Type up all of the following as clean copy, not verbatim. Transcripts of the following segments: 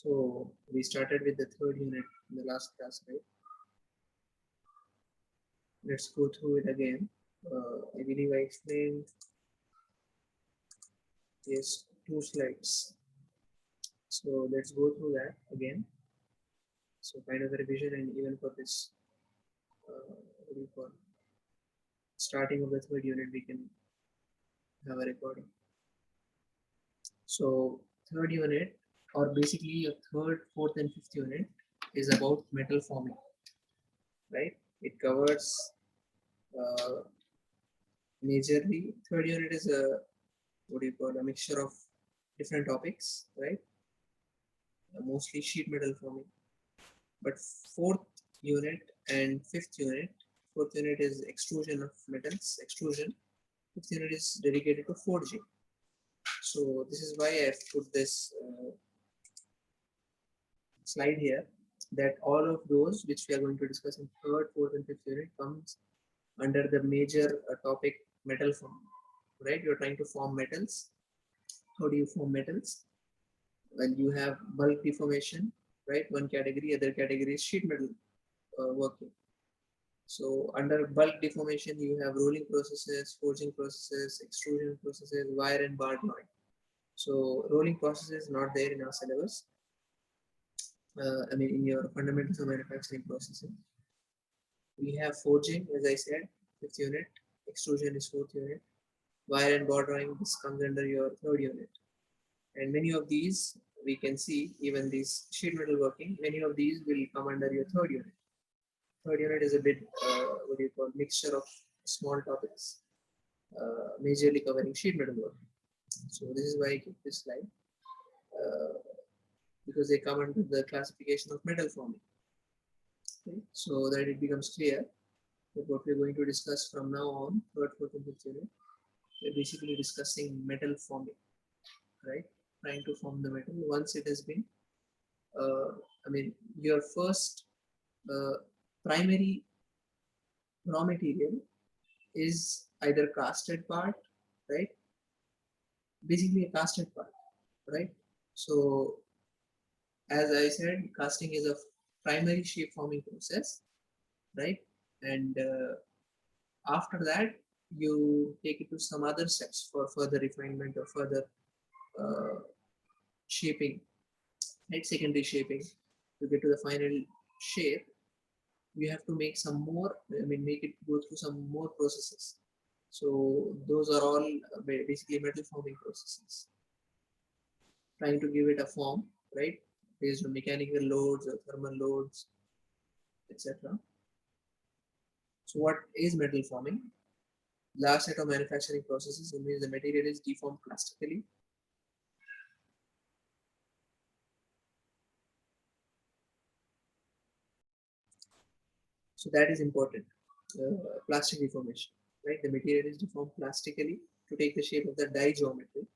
So we started with the third unit in the last class, right? Let's go through it again. I believe I explained yes 2 slides. So let's go through that again. So kind of a revision, and even for this, what do you call starting of the third unit, we can have a recording. So third unit, or basically a third, fourth, and fifth unit, is about metal forming, right? It covers majorly. Third unit is a what do you call a mixture of different topics, right? Mostly sheet metal forming. But fourth unit and fifth unit, fourth unit is extrusion of metals, extrusion. Fifth unit is dedicated to forging. So this is why I've put this slide here, that all of those which we are going to discuss in third, fourth, and fifth unit comes under the major topic metal form, right? You're trying to form metals. How do you form metals? Well, you have bulk deformation, right? One category, other category is sheet metal working. So under bulk deformation, you have rolling processes, forging processes, extrusion processes, wire and bar drawing. So rolling process is not there in our syllabus. I mean, in your fundamentals of manufacturing processing. We have forging, as I said, fifth unit. Extrusion is fourth unit. Wire and bar drawing, this comes under your third unit. And many of these, we can see, even these sheet metal working, many of these will come under your third unit. Third unit is a bit, what do you call, mixture of small topics, majorly covering sheet metal work. So this is why I keep this slide, because they come under the classification of metal forming. Okay? So that it becomes clear that what we're going to discuss from now on, third, fourth, and fifth unit, we're basically discussing metal forming, right? Trying to form the metal once it has been, I mean, your first primary raw material is either casted part, right? Basically a casted part, right? So as I said, casting is a primary shape forming process, right? And after that, you take it to some other steps for further refinement or further uh, shaping, right? Secondary shaping to get to the final shape. You have to make some more, I mean, make it go through some more processes. So those are all basically metal forming processes. Trying to give it a form, right? Based on mechanical loads or thermal loads, etc. So what is metal forming? Last set of manufacturing processes in which the material is deformed plastically. So that is important. Plastic deformation, right? The material is deformed plastically to take the shape of the die geometry.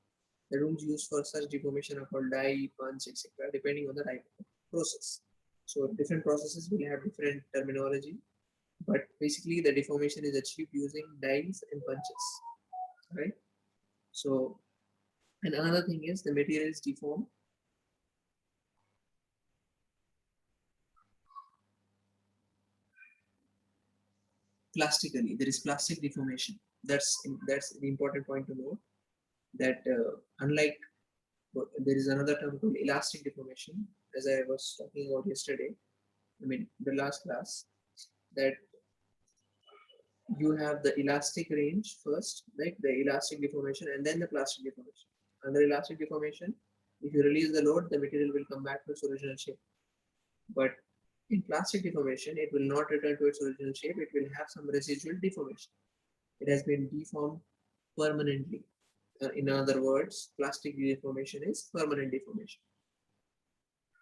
The rooms used for such deformation are called die, punch, etc., depending on the type of process. So different processes will have different terminology, but basically the deformation is achieved using dies and punches, right? So, and another thing is the material is deformed plastically. There is plastic deformation. That's the important point to know. That unlike there is another term called elastic deformation, as I was talking about yesterday. I mean the last class, that you have the elastic range first, like the elastic deformation, and then the plastic deformation. Under elastic deformation, if you release the load, the material will come back to its original shape. But in plastic deformation, it will not return to its original shape. It will have some residual deformation. It has been deformed permanently. In other words, plastic deformation is permanent deformation.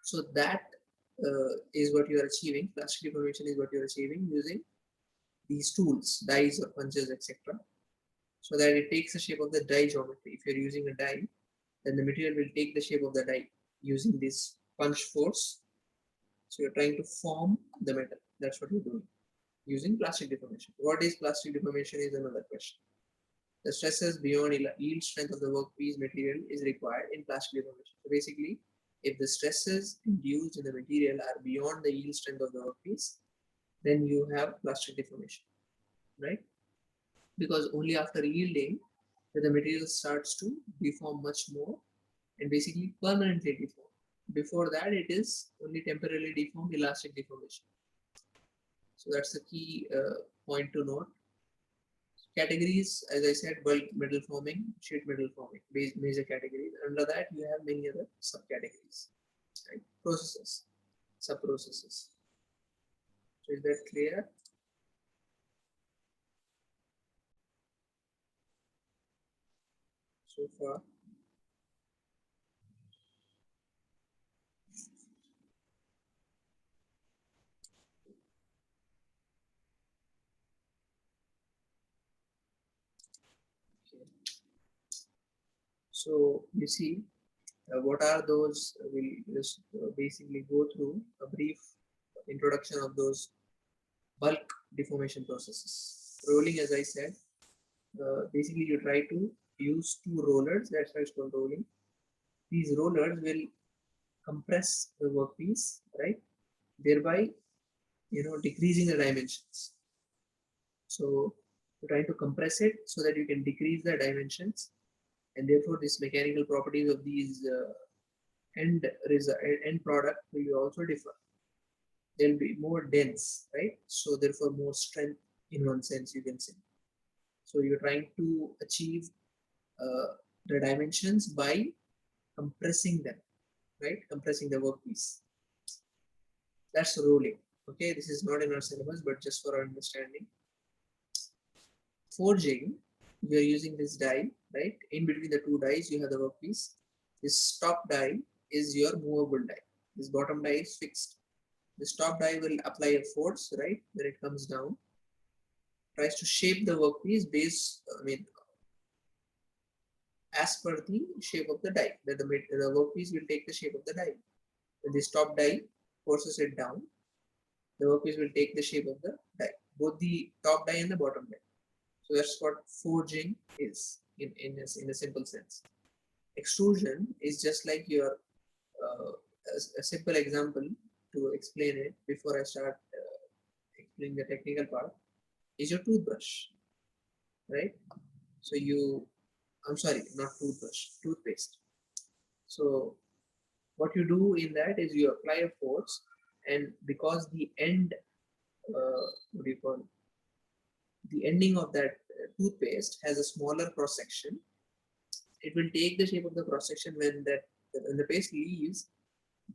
So that is what you are achieving. Plastic deformation is what you are achieving using these tools, dies or punches, etc. So that it takes the shape of the die geometry. If you're using a die, then the material will take the shape of the die using this punch force. So you're trying to form the metal. That's what you're doing using plastic deformation. What is plastic deformation is another question. The stresses beyond yield strength of the workpiece material is required in plastic deformation. So basically, If the stresses induced in the material are beyond the yield strength of the workpiece, then you have plastic deformation, right? Because only after yielding that the material starts to deform much more and basically permanently deform. Before that, it is only temporarily deformed, elastic deformation. So that's the key point to note. Categories, as I said, bulk metal forming, sheet metal forming, major categories. Under that, you have many other subcategories, right? Processes, sub-processes. So is that clear? So far? Okay. So you see, what are those? We'll just basically go through a brief introduction of those bulk deformation processes. Rolling, as I said, basically you try to use two rollers, that's why it's called rolling. These rollers will compress the workpiece, right? Thereby, decreasing the dimensions. So you're trying to compress it so that you can decrease the dimensions, and therefore these mechanical properties of these end product will also differ. They'll be more dense, right? So therefore more strength in one sense, you can say. So you're trying to achieve the dimensions by compressing them, right? Compressing the workpiece. That's rolling. Okay, this is not in our syllabus, but just for our understanding. Forging, we are using this die, right? In between the two dies, you have the workpiece. This top die is your movable die. This bottom die is fixed. This top die will apply a force, right? When it comes down, tries to shape the workpiece based, as per the shape of the die. That the workpiece will take the shape of the die. When this top die forces it down, the workpiece will take the shape of the die, both the top die and the bottom die. So that's what forging is in a simple sense. Extrusion is just like your a simple example to explain it before I start explaining the technical part is your toothbrush, right? So I'm sorry, not toothbrush, toothpaste. So what you do in that is you apply a force, and because the end, what do you call it? The ending of that toothpaste has a smaller cross section, it will take the shape of the cross section when the paste leaves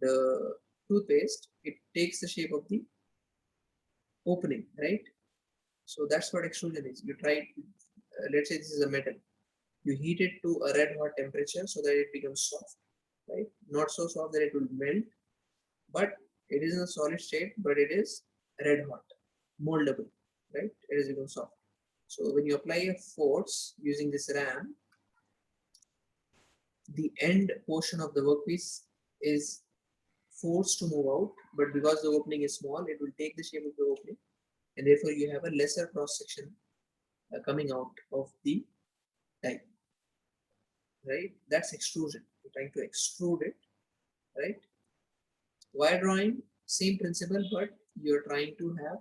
the toothpaste, it takes the shape of the opening, right? So that's what extrusion is. You try, let's say this is a metal, you heat it to a red hot temperature so that it becomes soft, right? Not so soft that it will melt, but it is in a solid state, but it is red hot, moldable, right? It is become soft. So when you apply a force using this ram, the end portion of the workpiece is forced to move out, but because the opening is small, it will take the shape of the opening, and therefore you have a lesser cross section coming out of the die, right? That's extrusion. You're trying to extrude it, right? Wire drawing, same principle, but you're trying to have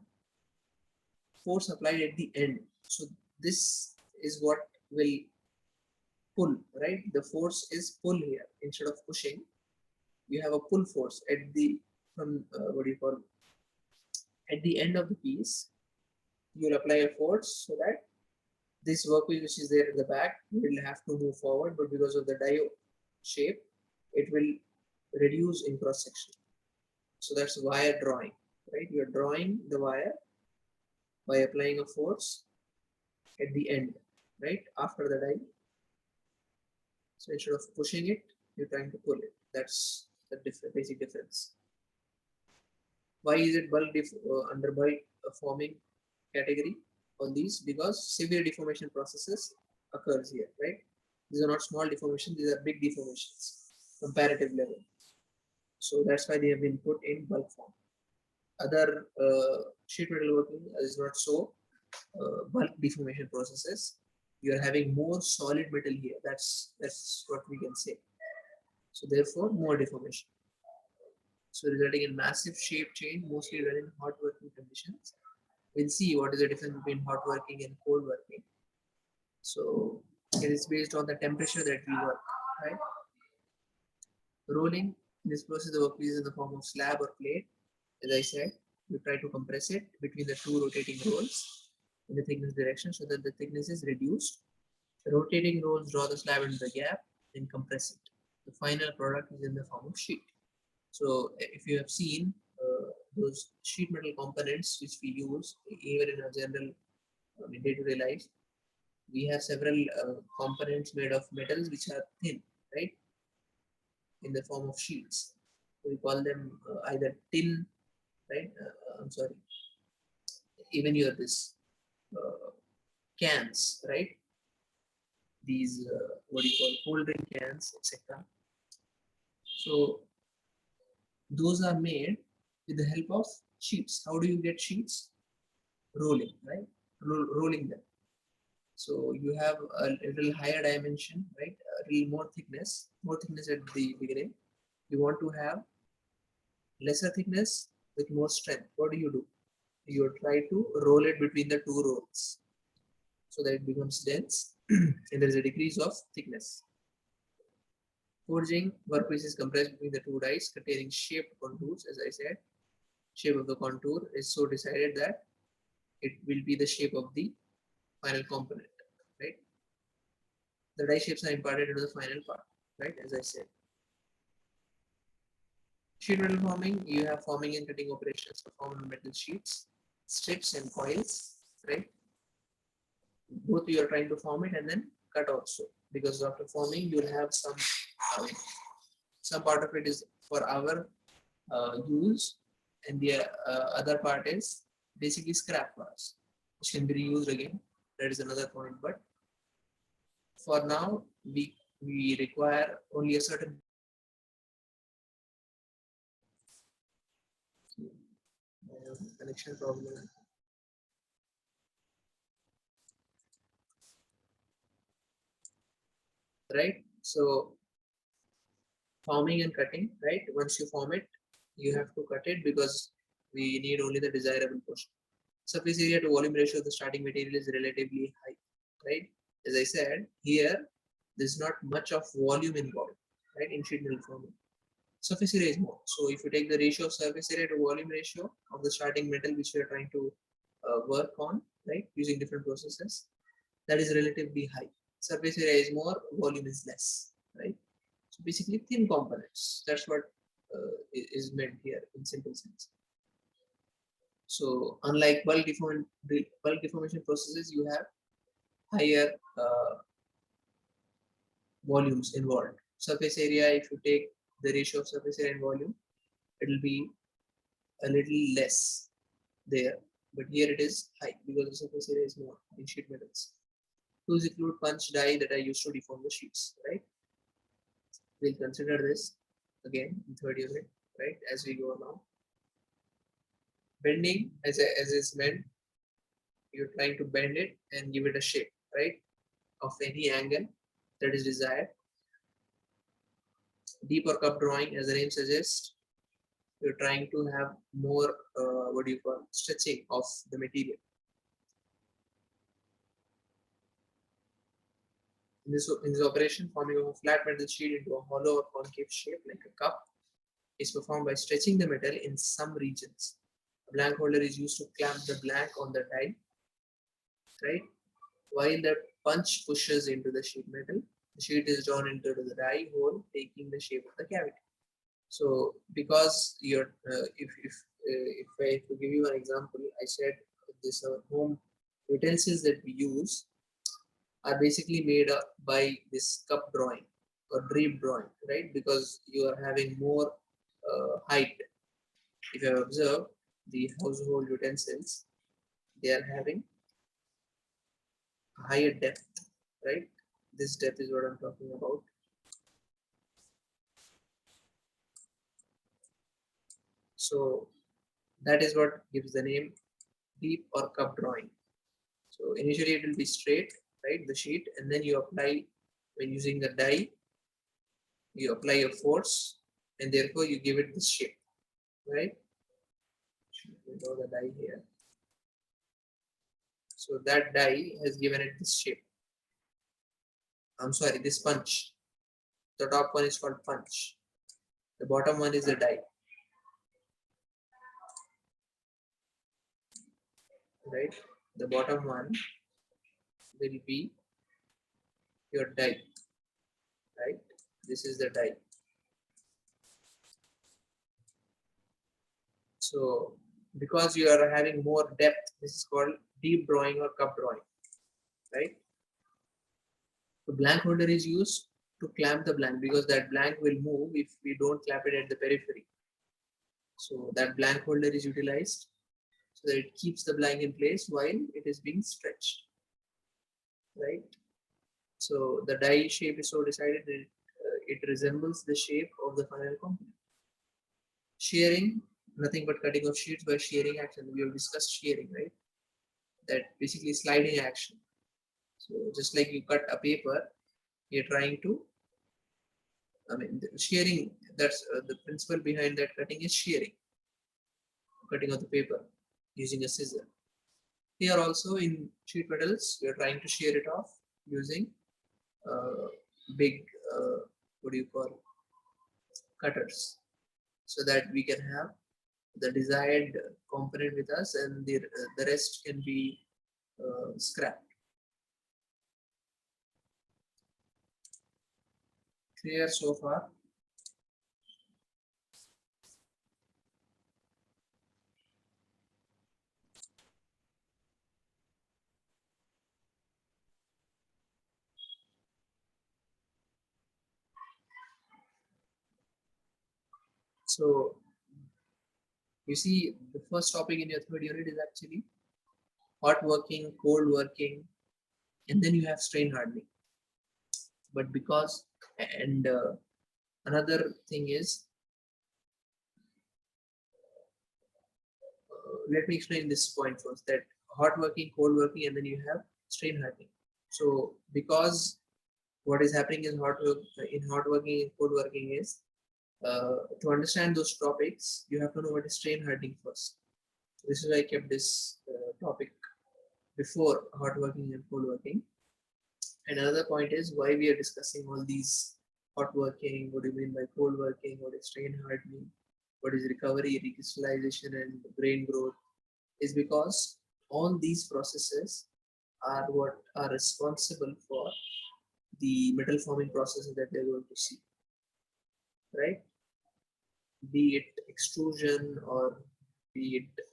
force applied at the end. So this is what will pull, right? The force is pull here instead of pushing. You have a pull force at the from what do you call at the end of the piece. You'll apply a force so that this workpiece which is there at the back will have to move forward, but because of the die shape, it will reduce in cross section. So that's wire drawing, right? You're drawing the wire by applying a force at the end, right? After the die. So instead of pushing it, you're trying to pull it. That's the basic difference. Why is it under bulk forming category on these? Because severe deformation processes occurs here, right? These are not small deformations, these are big deformations, comparative level. So that's why they have been put in bulk form. Other sheet metal working is not so bulk deformation processes. You are having more solid metal here. That's what we can say. So therefore, more deformation. So resulting in massive shape change, mostly done in hot working conditions. We'll see what is the difference between hot working and cold working. So it is based on the temperature that we work, right? Rolling, in this process, the workpiece is in the form of slab or plate. As I said, we try to compress it between the two rotating rolls in the thickness direction so that the thickness is reduced. The rotating rolls draw the slab into the gap and compress it. The final product is in the form of sheet. So if you have seen those sheet metal components which we use even in our general day-to-day life, we have several components made of metals which are thin, right, in the form of sheets. We call them either tin, right? I'm sorry, even your this uh, cans, right? These what do you call cold drink cans, etc. So those are made with the help of sheets. How do you get sheets? Rolling, right? Rolling them. So you have a little higher dimension, right? A little more thickness at the beginning. You want to have lesser thickness with more strength. What do? You try to roll it between the two rolls so that it becomes dense and there is a decrease of thickness. Forging, workpiece is compressed between the two dies containing shaped contours. As I said, shape of the contour is so decided that it will be the shape of the final component, right? The die shapes are imparted into the final part, right? As I said. Sheet metal forming, you have forming and cutting operations performed on metal sheets, strips and coils, right? Both you are trying to form it and then cut also, because after forming you will have some part of it is for our use and the other part is basically scrap for us, which can be reused again. That is another point, but for now we require only a certain connection problem, right? So forming and cutting, right? Once you form it, you have to cut it because we need only the desirable portion. Surface area to volume ratio of the starting material is relatively high, right? As I said, here there's not much of volume involved, right? In sheet metal forming, surface area is more. So if you take the ratio of surface area to volume ratio of the starting metal which we are trying to work on, right, using different processes, that is relatively high. Surface area is more, volume is less, right? So basically thin components. That's what is meant here in simple sense. So unlike bulk deformation processes, you have higher volumes involved. Surface area, if you take the ratio of surface area and volume, it will be a little less there. But here it is high because the surface area is more in sheet metals. Tools include punch die that are used to deform the sheets, right? We'll consider this again in third unit, right? As we go along. Bending, as is meant, you're trying to bend it and give it a shape, right? Of any angle that is desired. Deep or cup drawing, as the name suggests, you're trying to have more, stretching of the material. In this operation, forming of a flat metal sheet into a hollow or concave shape like a cup is performed by stretching the metal in some regions. A blank holder is used to clamp the blank on the die, right? While the punch pushes into the sheet metal, the sheet is drawn into the die hole, taking the shape of the cavity. So, because you're, if I to give you an example, I said this home utensils that we use are basically made up by this cup drawing or drape drawing, right? Because you are having more height. If you have observed the household utensils, they are having a higher depth, right? This depth is what I'm talking about. So that is what gives the name deep or cup drawing. So initially it will be straight, right, the sheet, and then you apply when using the die, you apply a force, and therefore you give it this shape, right? We draw the die here. So that die has given it this shape. I'm sorry, this punch. The top one is called punch. The bottom one is the die, right? The bottom one will be your die, right? This is the die. So because you are having more depth, this is called deep drawing or cup drawing, right? The blank holder is used to clamp the blank because that blank will move if we don't clamp it at the periphery. So that blank holder is utilized so that it keeps the blank in place while it is being stretched, right? So the die shape is so decided that it resembles the shape of the final component. Shearing, nothing but cutting of sheets by shearing action. We have discussed shearing, right? That basically sliding action. So just like you cut a paper, you're trying to, shearing, that's the principle behind that cutting is shearing, cutting of the paper using a scissor. Here also in sheet metals, we are trying to shear it off using big, what do you call, cutters, so that we can have the desired component with us and the rest can be scrapped. Clear so far? So you see, the first topic in your third unit is actually hot working, cold working, and then you have strain hardening. But because, and another thing is, let me explain this point first, that hot working, cold working, and then you have strain hardening. So because what is happening in hot working and cold working is, to understand those topics, you have to know what is strain hardening first. So this is why I kept this topic before hot working and cold working. And another point is why we are discussing all these hot working, what do you mean by cold working, what is strain hardening, what is recovery, recrystallization, and grain growth, is because all these processes are what are responsible for the metal forming processes that they're going to see, right? Be it extrusion or be it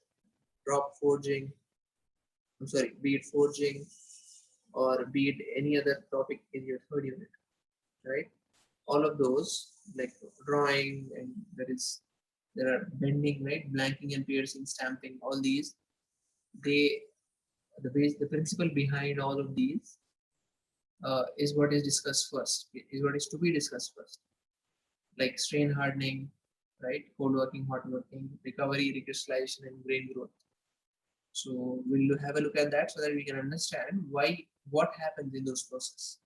drop forging, I'm sorry, be it forging or be it any other topic in your third unit, right? All of those, like drawing, and there are bending, right? Blanking and piercing, stamping, all these, they the principle behind all of these is what is discussed first, is what is to be discussed first, like strain hardening, right? Cold working, hot working, recovery, recrystallization, and grain growth. So we'll have a look at that so that we can understand what happens in those processes,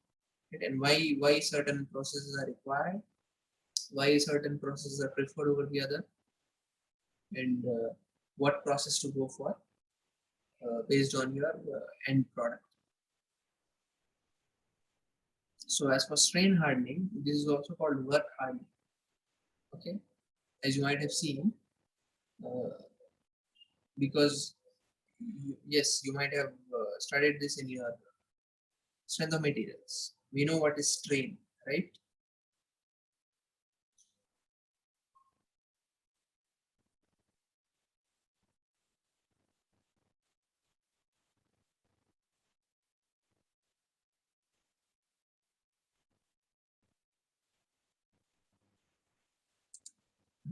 right? And why certain processes are required, why certain processes are preferred over the other, and what process to go for based on your end product. So as for strain hardening, this is also called work hardening. Okay, as you might have seen, because yes, you might have studied this in your strength of materials. We know what is strain, right?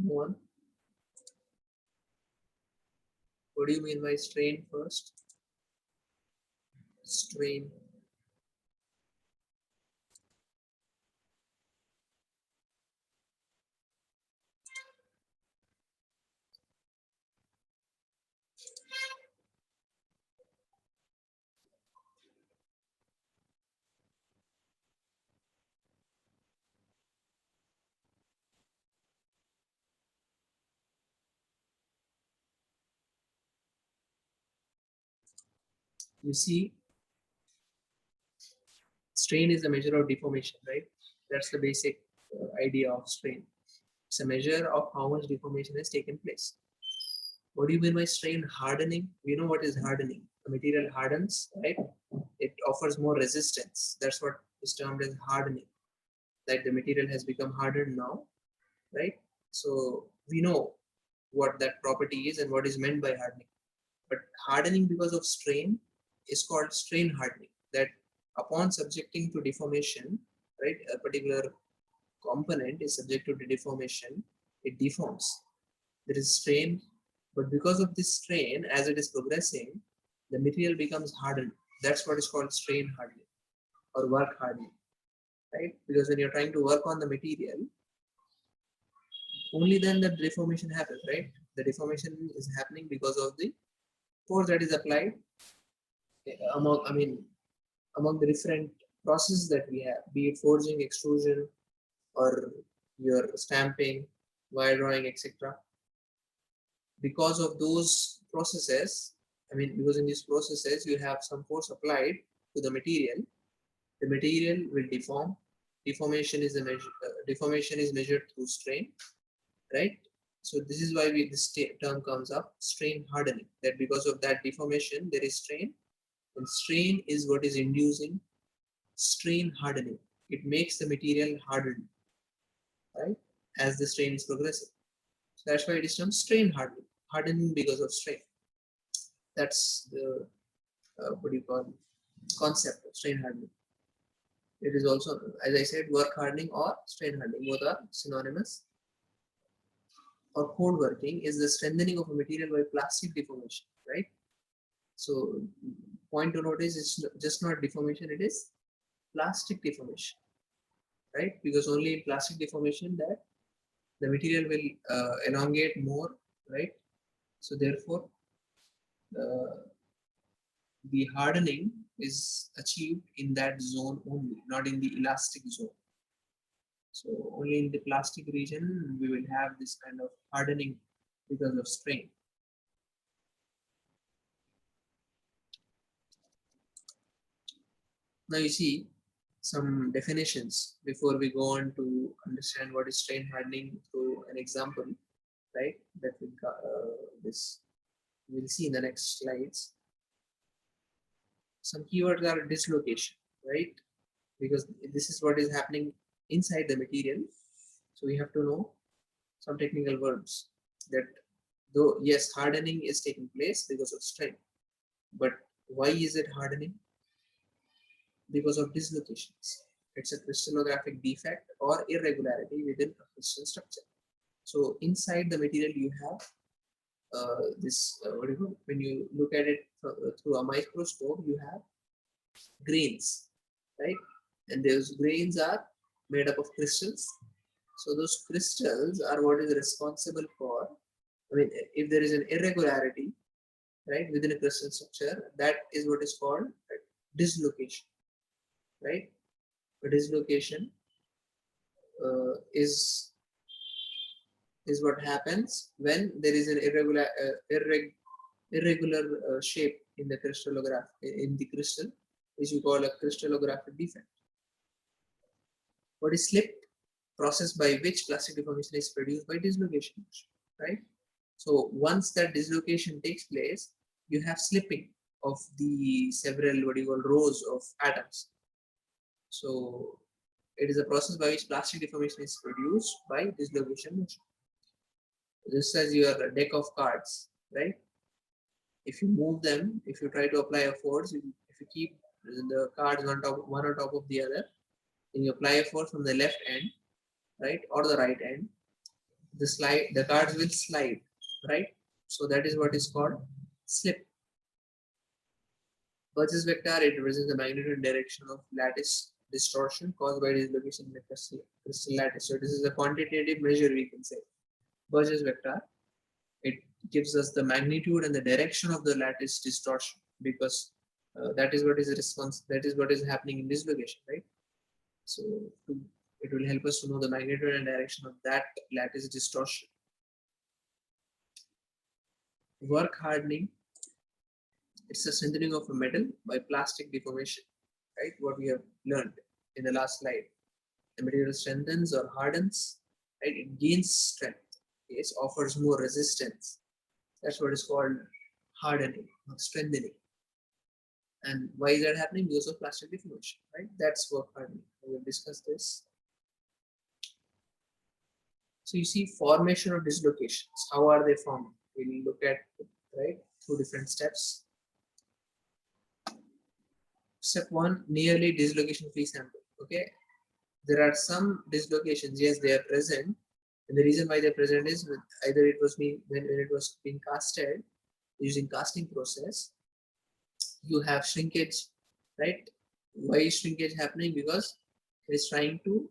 One, what do you mean by strain first? Strain. You see, strain is a measure of deformation, right? That's the basic idea of strain. It's a measure of how much deformation has taken place. What do you mean by strain? Hardening? We know what is hardening. The material hardens, right? It offers more resistance. That's what is termed as hardening. Like the material has become hardened now, right? So we know what that property is and what is meant by hardening. But hardening because of strain is called strain hardening. That upon subjecting to deformation, right, a particular component is subjected to deformation, it deforms. There is strain, but because of this strain, as it is progressing, the material becomes hardened. That's what is called strain hardening or work hardening, right? Because when you're trying to work on the material, only then the deformation happens, right? The deformation is happening because of the force that is applied among the different processes that we have, be it forging, extrusion, or your stamping, wire drawing, etc. Because of those processes, because in these processes you have some force applied to the material will deform. Deformation is measured through strain, right? So this is why this term comes up, strain hardening. That because of that deformation there is strain, and strain is what is inducing strain hardening. It makes the material hardened, right? As the strain is progressive. So that's why it is termed strain hardening. Hardening because of strain. That's the concept of strain hardening. It is also, as I said, work hardening or strain hardening. Both are synonymous. Or code working is the strengthening of a material by plastic deformation, right? So point to notice is just not deformation, it is plastic deformation, right? Because only in plastic deformation that the material will elongate more, right? So therefore, the hardening is achieved in that zone only, not in the elastic zone. So only in the plastic region we will have this kind of hardening because of strain. Now you see some definitions before we go on to understand what is strain hardening through an example, right? That we'll see in the next slides. Some keywords are dislocation, right? Because this is what is happening inside the material. So we have to know some technical verbs that though yes, hardening is taking place because of strain, but why is it hardening? Because of dislocations. It's a crystallographic defect or irregularity within a crystal structure. So inside the material you have when you look at it through a microscope, you have grains, right? And those grains are made up of crystals. So those crystals are what is responsible for, if there is an irregularity, right, within a crystal structure, that is what is called dislocation, right? A dislocation is what happens when there is an irregular shape in the crystal, which we call a crystallographic defect. What is slip? Process by which plastic deformation is produced by dislocation, right? So once that dislocation takes place, you have slipping of the several rows of atoms. So it is a process by which plastic deformation is produced by dislocation motion. Just as your deck of cards, right? If you move them, if you try to apply a force, if you keep the cards one on top of the other, and you apply a force from the left end, right, or the right end, the cards will slide, right? So that is what is called slip. Burgess vector, it represents the magnitude and direction of lattice distortion caused by dislocation in the crystal lattice. So this is a quantitative measure, we can say. Burgess vector, it gives us the magnitude and the direction of the lattice distortion, because that is what is happening in dislocation, right? So it will help us to know the magnitude and direction of that lattice distortion. Work hardening It's a strengthening of a metal by plastic deformation, right? What we have learned in the last slide. The material strengthens or hardens, right? It gains strength, it offers more resistance. That's what is called hardening or strengthening. And why is that happening? Because of plastic deformation, right? That's work hardening. We will discuss this. So you see formation of dislocations. How are they formed? We'll look at, right, two different steps. Step one, nearly dislocation free sample. Okay, there are some dislocations. Yes, they are present, and the reason why they're present is either it was being when it was being casted using casting process. You have shrinkage, right? Why is shrinkage happening? Because it is trying to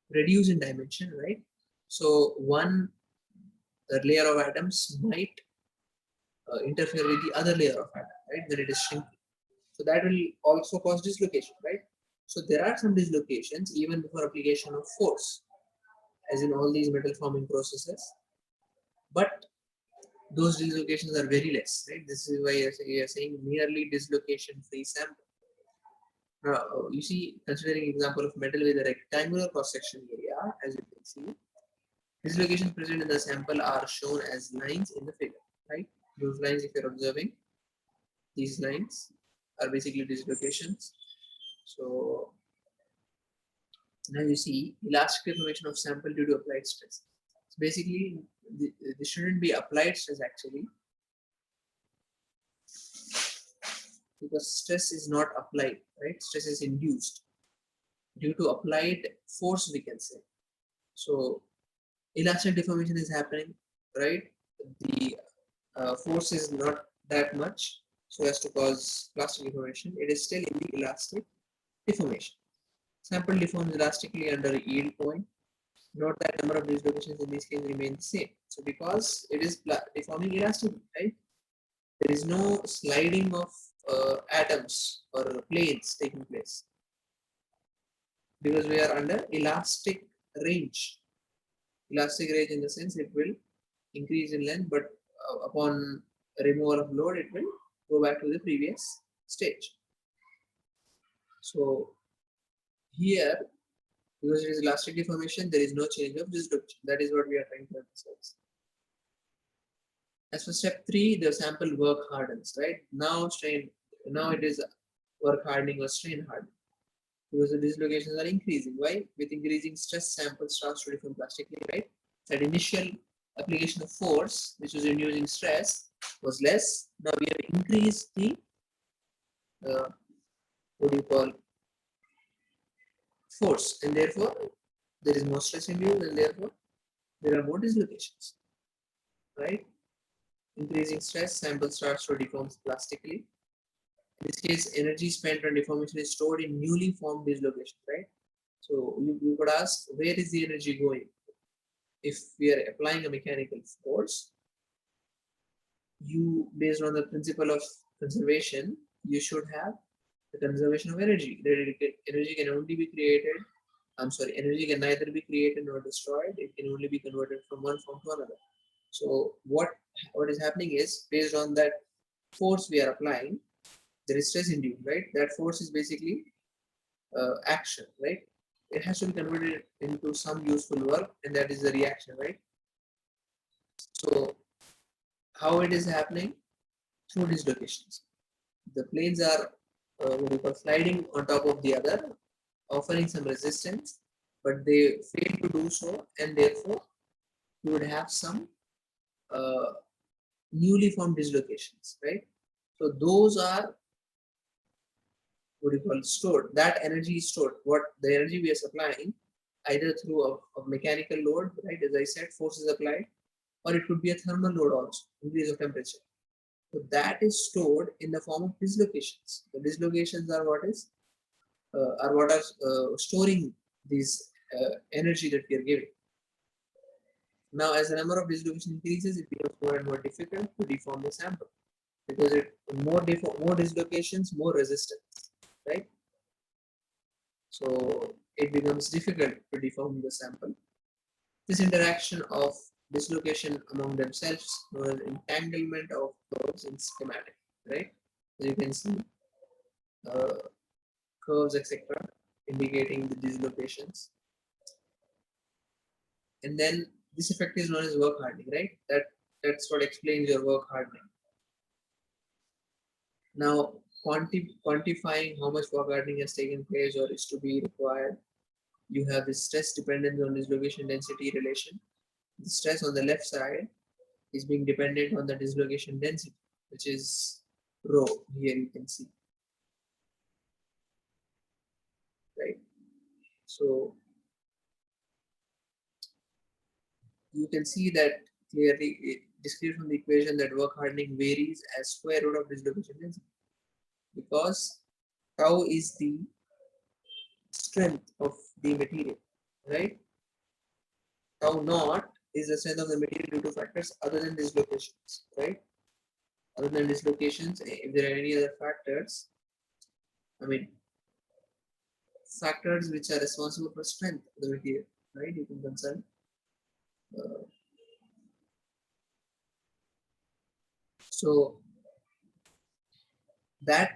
reduce in dimension, right? So one layer of atoms might interfere with the other layer of atom, right? Then it is shrinking. So that will also cause dislocation, right? So there are some dislocations even before application of force, as in all these metal forming processes. But those dislocations are very less, right? This is why you are saying nearly dislocation-free sample. Now, you see, considering example of metal with a rectangular cross-section area, as you can see, dislocations present in the sample are shown as lines in the figure, right? Those lines, if you're observing, these lines are basically dislocations. So now you see elastic deformation of sample due to applied stress. So basically, this shouldn't be applied stress actually, because stress is not applied, right? Stress is induced due to applied force, we can say. So elastic deformation is happening, right? The force is not that much so as to cause plastic deformation. It is still in the elastic deformation. Sample deforms elastically under a yield point. Note that number of dislocations in this case remain the same. So because it is deforming elastically, right? There is no sliding of atoms or planes taking place because we are under elastic range. Elastic range in the sense it will increase in length, but upon removal of load, it will go back to the previous stage. So here, because it is elastic deformation, there is no change of dislocation. That is what we are trying to emphasize. As for step 3, the sample work hardens, right? Now it is work hardening or strain hardening. Because the dislocations are increasing. Why? With increasing stress, sample starts to deform plastically, right? That initial application of force, which was inducing stress, was less. Now we have increased the what do you call force, and therefore there is more stress induced, and therefore there are more dislocations, right? Increasing stress, sample starts to deform plastically. In this case, energy spent on deformation is stored in newly formed dislocation, right? So you could ask, where is the energy going? If we are applying a mechanical force, you, based on the principle of conservation, you should have the conservation of energy. Energy can only be created, energy can neither be created nor destroyed. It can only be converted from one form to another. So what is happening is, based on that force we are applying, there is stress induced, right? That force is basically action, right? It has to be converted into some useful work, and that is the reaction, right? So how it is happening? Through dislocations. The planes are sliding on top of the other, offering some resistance, but they fail to do so, and therefore you would have some newly formed dislocations, right? So those are stored. That energy is stored. What the energy we are supplying, either through a mechanical load, right? As I said, force is applied, or it could be a thermal load also, increase of temperature. So that is stored in the form of dislocations. The dislocations are what are storing this energy that we are giving. Now, as the number of dislocations increases, it becomes more and more difficult to deform the sample because more dislocations, more resistance, right? So it becomes difficult to deform the sample. This interaction of dislocation among themselves, known as entanglement of curves in schematic, right? So you can see uh, curves, etc., indicating the dislocations. And then this effect is known as work hardening, right? That's what explains your work hardening. Now, quantifying how much work hardening has taken place or is to be required, you have the stress dependence on dislocation density relation. The stress on the left side is being dependent on the dislocation density, which is rho. Here you can see, right? So you can see that clearly it is clear from the equation that work hardening varies as square root of dislocation density, because tau is the strength of the material, right? Tau naught is the strength of the material due to factors other than dislocations, right? Other than dislocations, if there are any other factors, I mean, factors which are responsible for strength of the material, right? You can consult. Uh, so that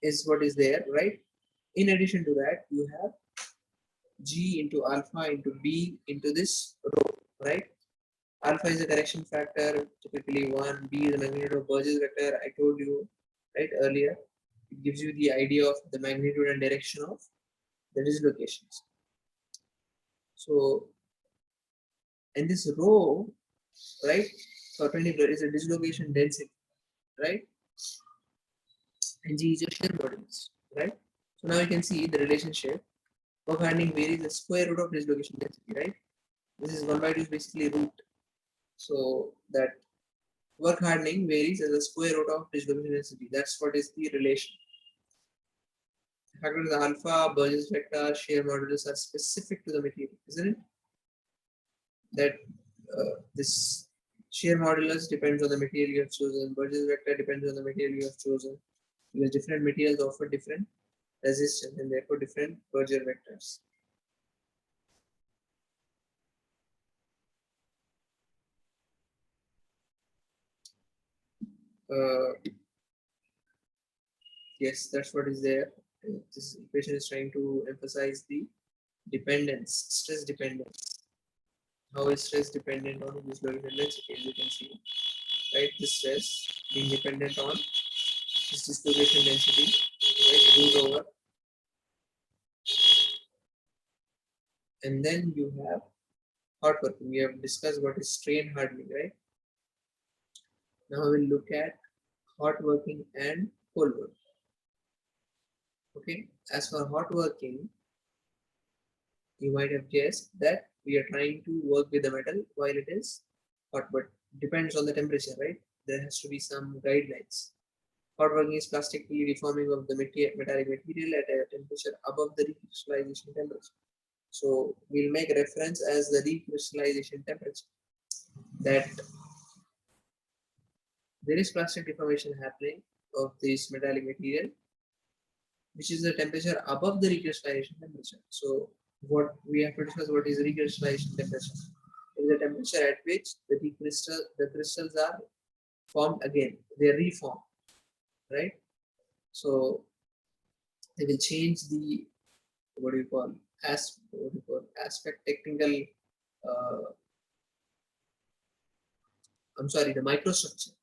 is what is there, right? In addition to that, you have G into alpha into B into this rho, right? Alpha is a correction factor, typically 1. B is the magnitude of Burgess vector. I told you, right, earlier. It gives you the idea of the magnitude and direction of the dislocations. So, and this rho, right, perpendicular is a dislocation density, right? And G is your shear modulus, right? So now you can see the relationship. Work hardening varies the square root of dislocation density, right? This is 1 by 2 is basically root. So that work hardening varies as a square root of dislocation density. That's what is the relation. Factors alpha, Burgess vector, shear modulus are specific to the material, isn't it? That this shear modulus depends on the material you have chosen. Burgess vector depends on the material you have chosen. Because different materials offer different resistance and therefore different Burgess vectors. Yes, that's what is there. This equation is trying to emphasize the dependence, stress dependence. How is stress dependent on this low density, as you can see, right? This stress being dependent on this dislocation density, right? Root over, and then you have hot working. We have discussed what is strain hardening, right? Now we'll look at hot working and cold working. Okay, as for hot working, you might have guessed that we are trying to work with the metal while it is hot, but depends on the temperature, right? There has to be some guidelines. Hot working is plastically reforming of the metallic material at a temperature above the recrystallization temperature. So we'll make reference as the recrystallization temperature, that there is plastic deformation happening of this metallic material, which is the temperature above the recrystallization temperature. So what we have to discuss, what is recrystallization temperature? It is the temperature at which the crystals are formed again. They are reformed, right? So they will change the aspect technical. I'm sorry, the microstructure,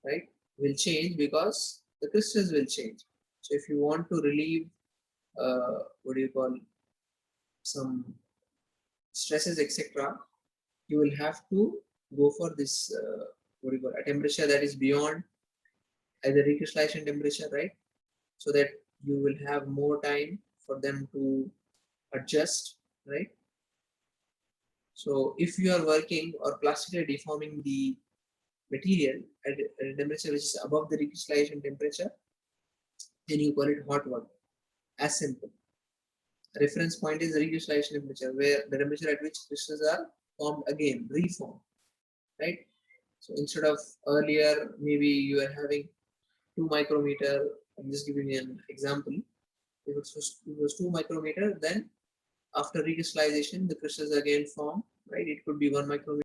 right, will change because the crystals will change. So if you want to relieve some stresses, etc., you will have to go for this a temperature that is beyond either recrystallization temperature, right? So that you will have more time for them to adjust, right? So if you are working or plastically deforming the material at a temperature which is above the recrystallization temperature, then you call it hot work. As simple. Reference point is the recrystallization temperature, where the temperature at which crystals are formed again, reformed, right? So instead of earlier, maybe you are having 2 micrometer. I'm just giving you an example. If it was 2 micrometer, then after recrystallization, the crystals again form, right? It could be 1 micrometer.